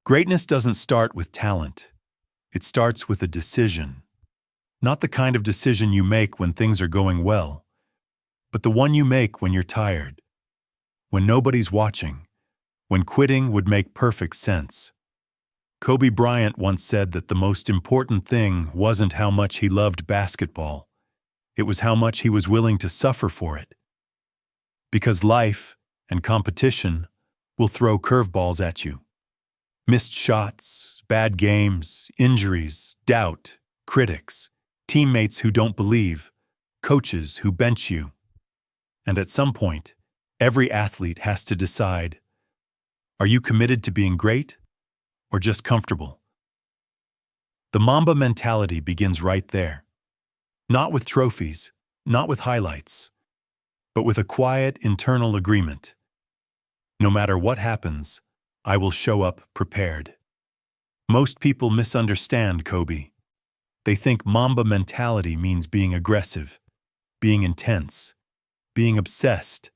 Greatness doesn't start with talent. It starts with a decision. Not the kind of decision you make when things are going well, but the one you make when you're tired, when nobody's watching, when quitting would make perfect sense. Kobe Bryant once said that the most important thing wasn't how much he loved basketball. It was how much he was willing to suffer for it. Because life and competition will throw curveballs at you. Missed shots, bad games, injuries, doubt, critics, teammates who don't believe, coaches who bench you. And at some point, every athlete has to decide, are you committed to being great or just comfortable? The Mamba mentality begins right there. Not with trophies, not with highlights, but with a quiet internal agreement. No matter what happens, I will show up prepared. Most people misunderstand Kobe. They think Mamba mentality means being aggressive, being intense, being obsessed.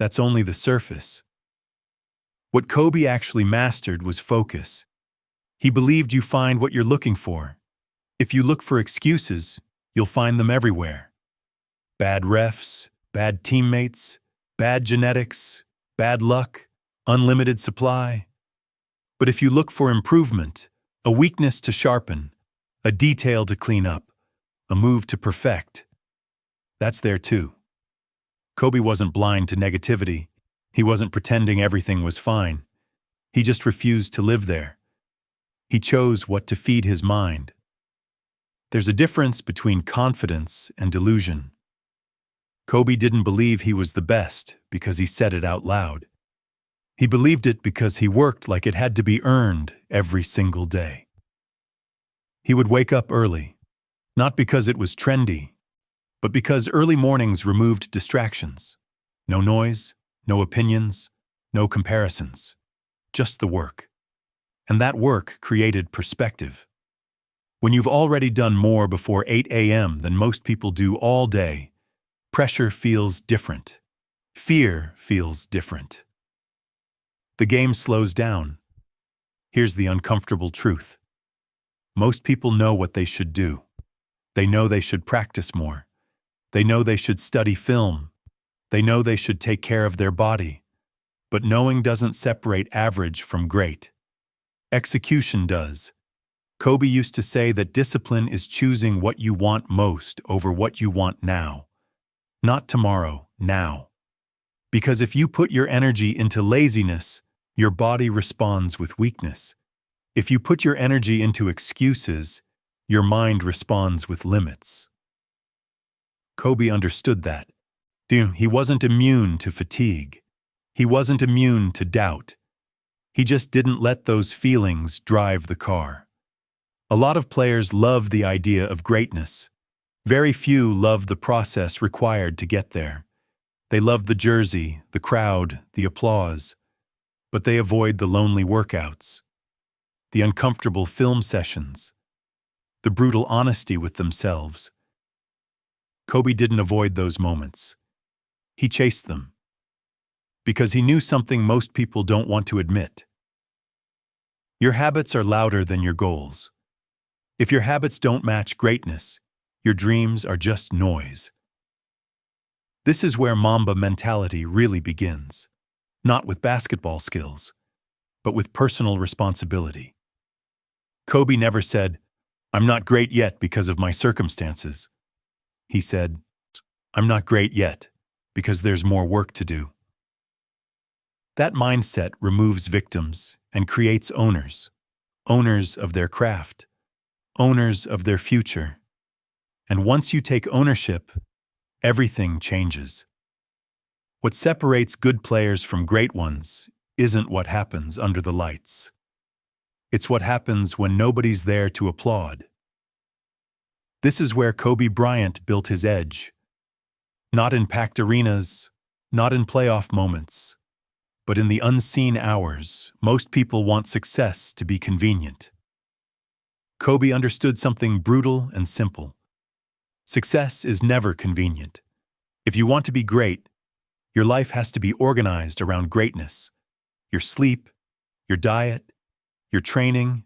That's only the surface. What Kobe actually mastered was focus. He believed you find what you're looking for. If you look for excuses, you'll find them everywhere. Bad refs, bad teammates, bad genetics, bad luck, unlimited supply. But if you look for improvement, a weakness to sharpen, a detail to clean up, a move to perfect, that's there too. Kobe wasn't blind to negativity. He wasn't pretending everything was fine. He just refused to live there. He chose what to feed his mind. There's a difference between confidence and delusion. Kobe didn't believe he was the best because he said it out loud. He believed it because he worked like it had to be earned every single day. He would wake up early, not because it was trendy, but because early mornings removed distractions. No noise, no opinions, no comparisons, just the work. And that work created perspective. When you've already done more before 8 a.m. than most people do all day, pressure feels different. Fear feels different. The game slows down. Here's the uncomfortable truth. Most people know what they should do. They know they should practice more. They know they should study film. They know they should take care of their body. But knowing doesn't separate average from great. Execution does. Kobe used to say that discipline is choosing what you want most over what you want now. Not tomorrow, now. Because if you put your energy into laziness, your body responds with weakness. If you put your energy into excuses, your mind responds with limits. Kobe understood that. He wasn't immune to fatigue. He wasn't immune to doubt. He just didn't let those feelings drive the car. A lot of players love the idea of greatness. Very few love the process required to get there. They love the jersey, the crowd, the applause, but they avoid the lonely workouts, the uncomfortable film sessions, the brutal honesty with themselves. Kobe didn't avoid those moments. He chased them. Because he knew something most people don't want to admit. Your habits are louder than your goals. If your habits don't match greatness, your dreams are just noise. This is where Mamba mentality really begins. Not with basketball skills, but with personal responsibility. Kobe never said, "I'm not great yet because of my circumstances." He said, "I'm not great yet because there's more work to do." That mindset removes victims and creates owners, owners of their craft, owners of their future. And once you take ownership, everything changes. What separates good players from great ones isn't what happens under the lights. It's what happens when nobody's there to applaud. This is where Kobe Bryant built his edge. Not in packed arenas, not in playoff moments, but in the unseen hours. Most people want success to be convenient. Kobe understood something brutal and simple. Success is never convenient. If you want to be great, your life has to be organized around greatness. Your sleep, your diet, your training,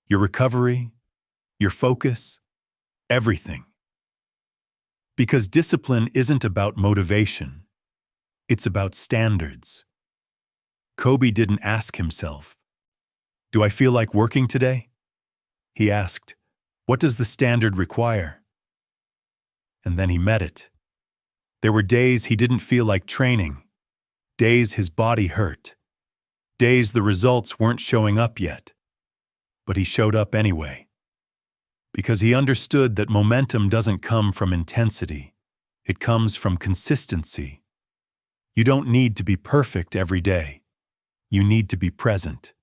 your recovery, your focus, everything. Because discipline isn't about motivation, it's about standards. Kobe didn't ask himself, "Do I feel like working today?" He asked, "What does the standard require?" And then he met it. There were days he didn't feel like training, days his body hurt, days the results weren't showing up yet. But he showed up anyway. Because he understood that momentum doesn't come from intensity, it comes from consistency. You don't need to be perfect every day. You need to be present.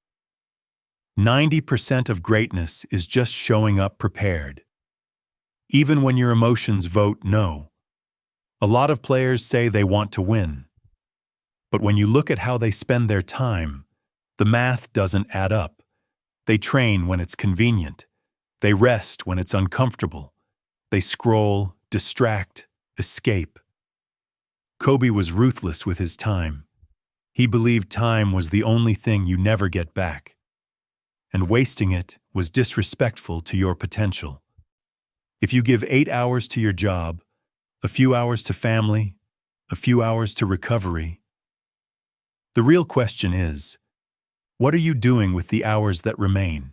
90% of greatness is just showing up prepared. Even when your emotions vote no. A lot of players say they want to win. But when you look at how they spend their time, the math doesn't add up. They train when it's convenient. They rest when it's uncomfortable. They scroll, distract, escape. Kobe was ruthless with his time. He believed time was the only thing you never get back. And wasting it was disrespectful to your potential. If you give 8 hours to your job, a few hours to family, a few hours to recovery, the real question is, what are you doing with the hours that remain?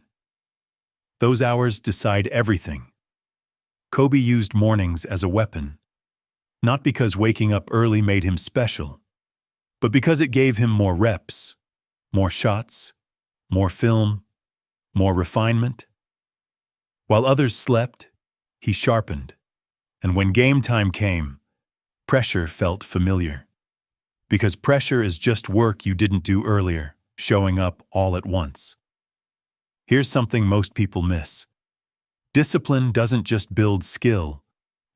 Those hours decide everything. Kobe used mornings as a weapon, not because waking up early made him special, but because it gave him more reps, more shots, more film, more refinement. While others slept, he sharpened, and when game time came, pressure felt familiar. Because pressure is just work you didn't do earlier, showing up all at once. Here's something most people miss. Discipline doesn't just build skill,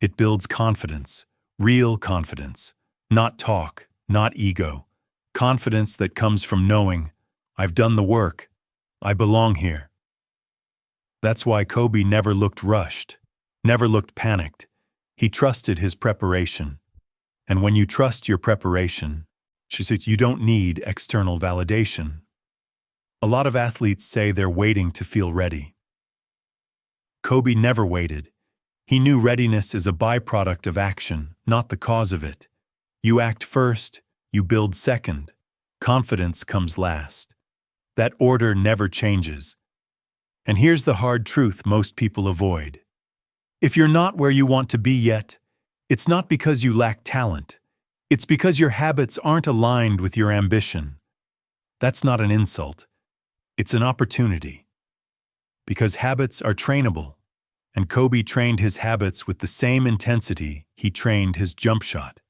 it builds confidence, real confidence, not talk, not ego. Confidence that comes from knowing, I've done the work, I belong here. That's why Kobe never looked rushed, never looked panicked. He trusted his preparation. And when you trust your preparation, you don't need external validation. A lot of athletes say they're waiting to feel ready. Kobe never waited. He knew readiness is a byproduct of action, not the cause of it. You act first, you build second. Confidence comes last. That order never changes. And here's the hard truth most people avoid. If you're not where you want to be yet, it's not because you lack talent. It's because your habits aren't aligned with your ambition. That's not an insult. It's an opportunity. Because habits are trainable, and Kobe trained his habits with the same intensity he trained his jump shot.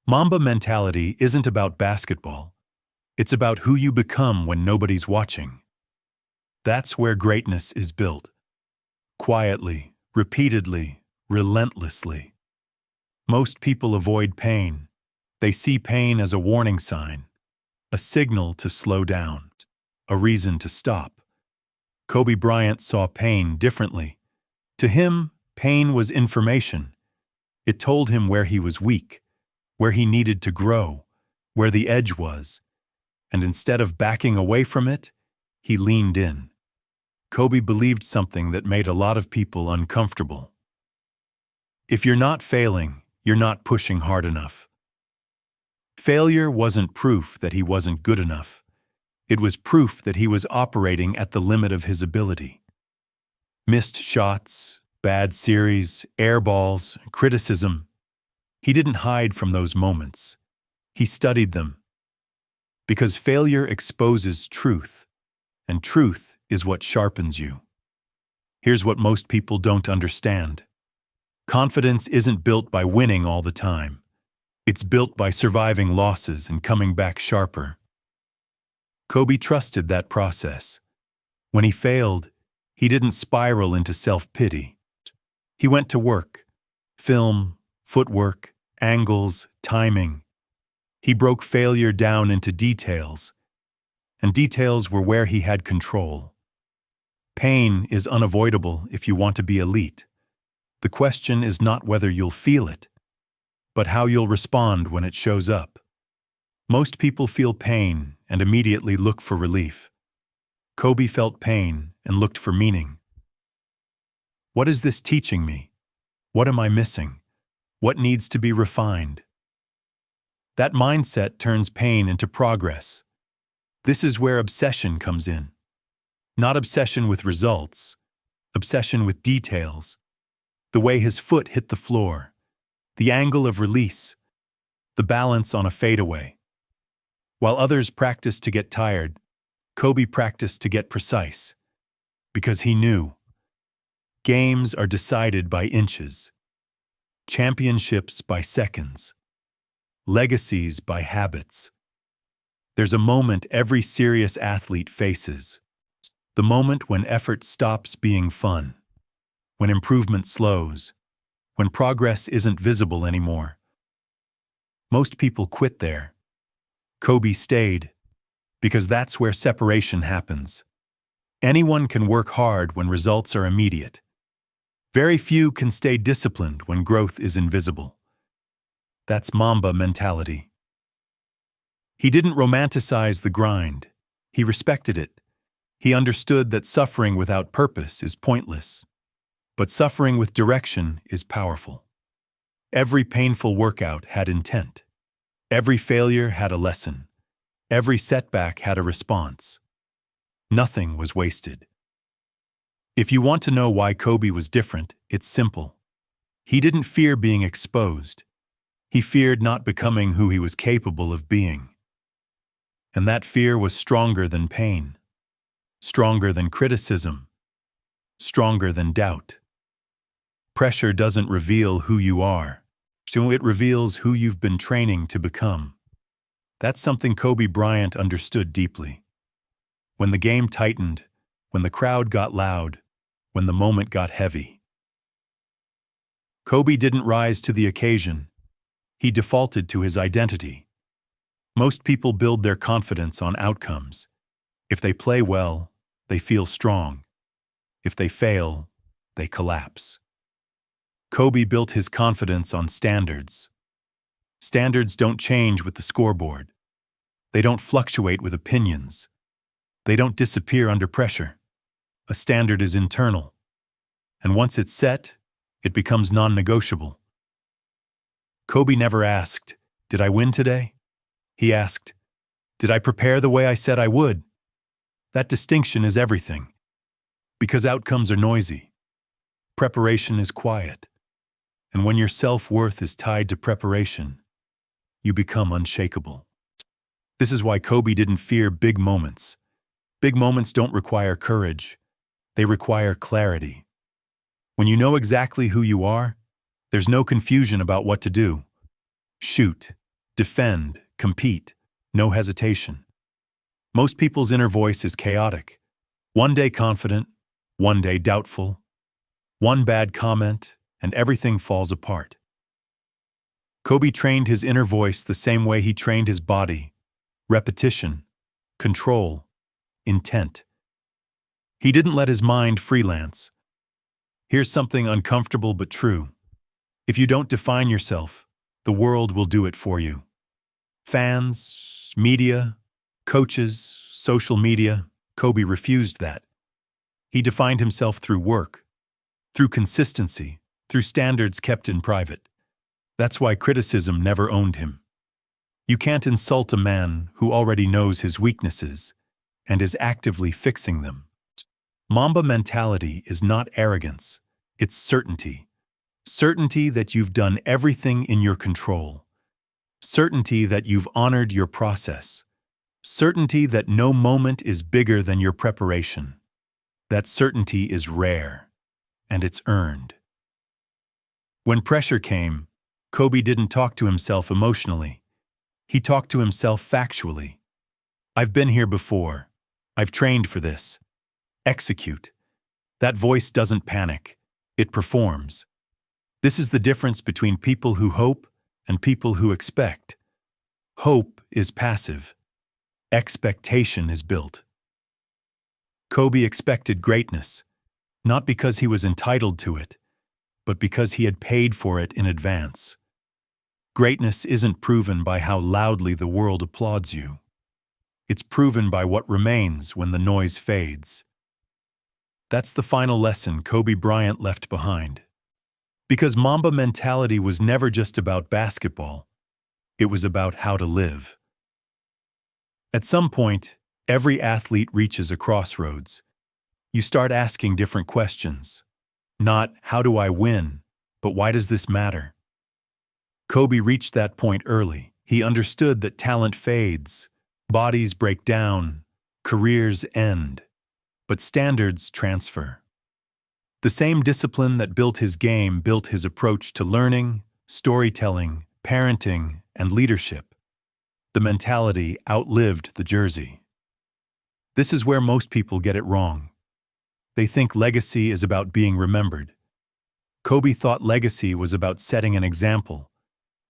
Mamba Mentality isn't about basketball. It's about who you become when nobody's watching. That's where greatness is built. Quietly, repeatedly, relentlessly. Most people avoid pain. They see pain as a warning sign, a signal to slow down, a reason to stop. Kobe Bryant saw pain differently. To him, pain was information. It told him where he was weak, where he needed to grow, where the edge was. And instead of backing away from it, he leaned in. Kobe believed something that made a lot of people uncomfortable. If you're not failing, you're not pushing hard enough. Failure wasn't proof that he wasn't good enough. It was proof that he was operating at the limit of his ability. Missed shots, bad series, air balls, criticism. He didn't hide from those moments. He studied them. Because failure exposes truth, and truth is what sharpens you. Here's what most people don't understand. Confidence isn't built by winning all the time. It's built by surviving losses and coming back sharper. Kobe trusted that process. When he failed, he didn't spiral into self-pity. He went to work. Film, footwork, angles, timing. He broke failure down into details, and details were where he had control. Pain is unavoidable if you want to be elite. The question is not whether you'll feel it, but how you'll respond when it shows up. Most people feel pain and immediately look for relief. Kobe felt pain and looked for meaning. What is this teaching me? What am I missing? What needs to be refined? That mindset turns pain into progress. This is where obsession comes in. Not obsession with results, obsession with details. The way his foot hit the floor, the angle of release, the balance on a fadeaway. While others practiced to get tired, Kobe practiced to get precise. Because he knew games are decided by inches, championships by seconds, legacies by habits. There's a moment every serious athlete faces, the moment when effort stops being fun, when improvement slows, when progress isn't visible anymore. Most people quit there. Kobe stayed, because that's where separation happens. Anyone can work hard when results are immediate. Very few can stay disciplined when growth is invisible. That's Mamba mentality. He didn't romanticize the grind. He respected it. He understood that suffering without purpose is pointless. But suffering with direction is powerful. Every painful workout had intent. Every failure had a lesson. Every setback had a response. Nothing was wasted. If you want to know why Kobe was different, it's simple. He didn't fear being exposed. He feared not becoming who he was capable of being. And that fear was stronger than pain, stronger than criticism, stronger than doubt. Pressure doesn't reveal who you are, so it reveals who you've been training to become. That's something Kobe Bryant understood deeply. When the game tightened, when the crowd got loud, when the moment got heavy, Kobe didn't rise to the occasion. He defaulted to his identity. Most people build their confidence on outcomes. If they play well, they feel strong. If they fail, they collapse. Kobe built his confidence on standards. Standards don't change with the scoreboard. They don't fluctuate with opinions. They don't disappear under pressure. A standard is internal. And once it's set, it becomes non-negotiable. Kobe never asked, "Did I win today?" He asked, "Did I prepare the way I said I would?" That distinction is everything. Because outcomes are noisy. Preparation is quiet. And when your self-worth is tied to preparation, you become unshakable. This is why Kobe didn't fear big moments. Big moments don't require courage. They require clarity. When you know exactly who you are, there's no confusion about what to do. Shoot, defend, compete, no hesitation. Most people's inner voice is chaotic. One day confident, one day doubtful. One bad comment, and everything falls apart. Kobe trained his inner voice the same way he trained his body: repetition, control, intent. He didn't let his mind freelance. Here's something uncomfortable but true. If you don't define yourself, the world will do it for you. Fans, media, coaches, social media, Kobe refused that. He defined himself through work, through consistency, through standards kept in private. That's why criticism never owned him. You can't insult a man who already knows his weaknesses and is actively fixing them. Mamba mentality is not arrogance, it's certainty. Certainty that you've done everything in your control. Certainty that you've honored your process. Certainty that no moment is bigger than your preparation. That certainty is rare, and it's earned. When pressure came, Kobe didn't talk to himself emotionally. He talked to himself factually. I've been here before. I've trained for this. Execute. That voice doesn't panic. It performs. This is the difference between people who hope and people who expect. Hope is passive. Expectation is built. Kobe expected greatness, not because he was entitled to it, but because he had paid for it in advance. Greatness isn't proven by how loudly the world applauds you. It's proven by what remains when the noise fades. That's the final lesson Kobe Bryant left behind. Because Mamba mentality was never just about basketball. It was about how to live. At some point, every athlete reaches a crossroads. You start asking different questions. Not, how do I win, but why does this matter? Kobe reached that point early. He understood that talent fades, bodies break down, careers end, but standards transfer. The same discipline that built his game built his approach to learning, storytelling, parenting, and leadership. The mentality outlived the jersey. This is where most people get it wrong. They think legacy is about being remembered. Kobe thought legacy was about setting an example,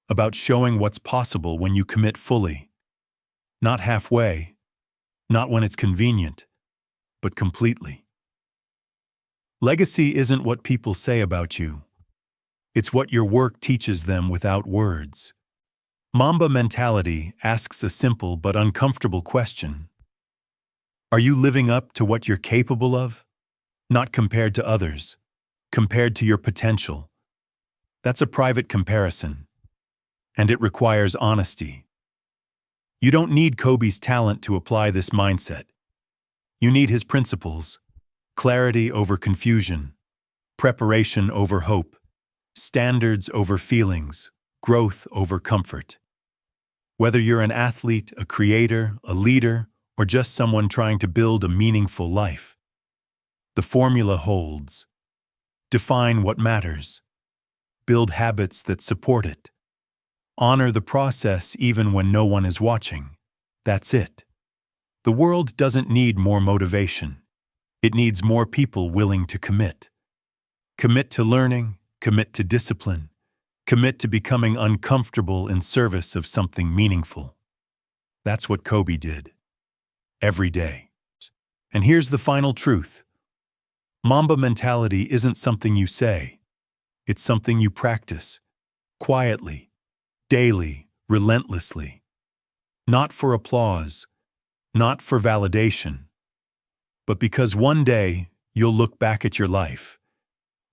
about showing what's possible when you commit fully. Not halfway, not when it's convenient, but completely. Legacy isn't what people say about you. It's what your work teaches them without words. Mamba Mentality asks a simple but uncomfortable question. Are you living up to what you're capable of? Not compared to others, compared to your potential. That's a private comparison, and it requires honesty. You don't need Kobe's talent to apply this mindset. You need his principles: clarity over confusion, preparation over hope, standards over feelings, growth over comfort. Whether you're an athlete, a creator, a leader, or just someone trying to build a meaningful life, the formula holds. Define what matters. Build habits that support it. Honor the process even when no one is watching. That's it. The world doesn't need more motivation. It needs more people willing to commit. Commit to learning, commit to discipline, commit to becoming uncomfortable in service of something meaningful. That's what Kobe did. Every day. And here's the final truth. Mamba mentality isn't something you say. It's something you practice. Quietly, daily, relentlessly. Not for applause, not for validation, but because one day you'll look back at your life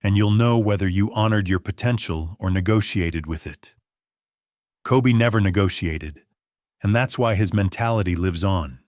and you'll know whether you honored your potential or negotiated with it. Kobe never negotiated, and that's why his mentality lives on.